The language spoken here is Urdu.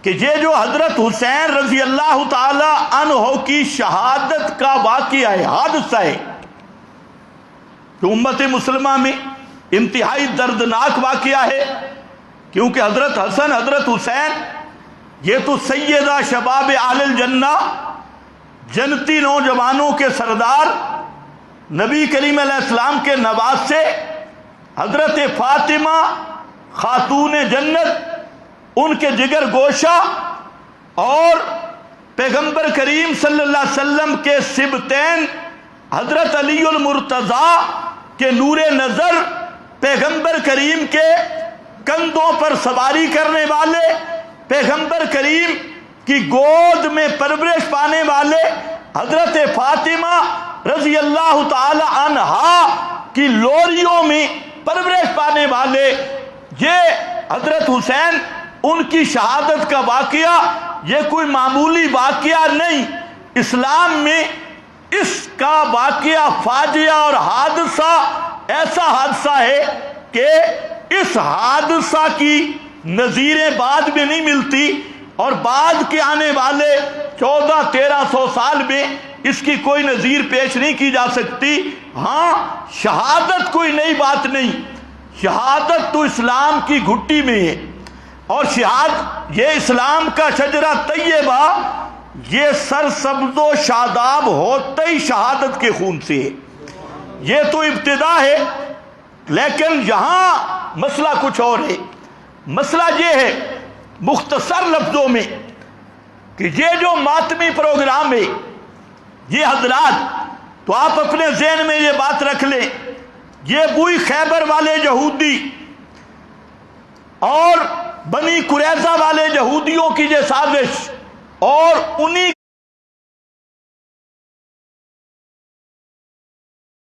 کہ یہ جو حضرت حسین رضی اللہ تعالی عنہ کی شہادت کا واقعہ ہے، حادثہ ہے، جو امت مسلمہ میں انتہائی دردناک واقعہ ہے، کیونکہ حضرت حسن حضرت حسین یہ تو سیدہ شباب اہل الجنہ، جنتی نوجوانوں کے سردار، نبی کریم علیہ السلام کے نواسے، حضرت فاطمہ خاتون جنت، ان کے جگر گوشہ، اور پیغمبر کریم صلی اللہ علیہ وسلم کے سبتین حضرت علی المرتضیٰ کے نور نظر، پیغمبر کریم کے کندھوں پر سواری کرنے والے، پیغمبر کریم کی گود میں پرورش پانے والے حضرت فاطمہ رضی اللہ تعالی عنہا کی لوریوں میں پرورش پانے والے یہ حضرت حسین، ان کی شہادت کا واقعہ یہ کوئی معمولی واقعہ نہیں، اسلام میں اس کا واقعہ فاجعہ اور حادثہ ایسا حادثہ ہے کہ اس حادثہ کی نظیریں بعد میں نہیں ملتی، اور بعد کے آنے والے 1400-1300 سال میں اس کی کوئی نظیر پیش نہیں کی جا سکتی۔ ہاں، شہادت کوئی نئی بات نہیں، شہادت تو اسلام کی گھٹی میں ہے، اور یہ اسلام کا شجرہ طیبہ یہ سرسبز و شاداب ہوتے ہی شہادت کے خون سے ہے، یہ تو ابتدا ہے۔ لیکن یہاں مسئلہ کچھ اور ہے، مسئلہ یہ ہے مختصر لفظوں میں کہ یہ جو ماتمی پروگرام ہے، یہ حضرات تو آپ اپنے ذہن میں یہ بات رکھ لیں، یہ بوئی خیبر والے یہودی اور بنی قریظہ والے یہودیوں کی یہ سازش، اور انہی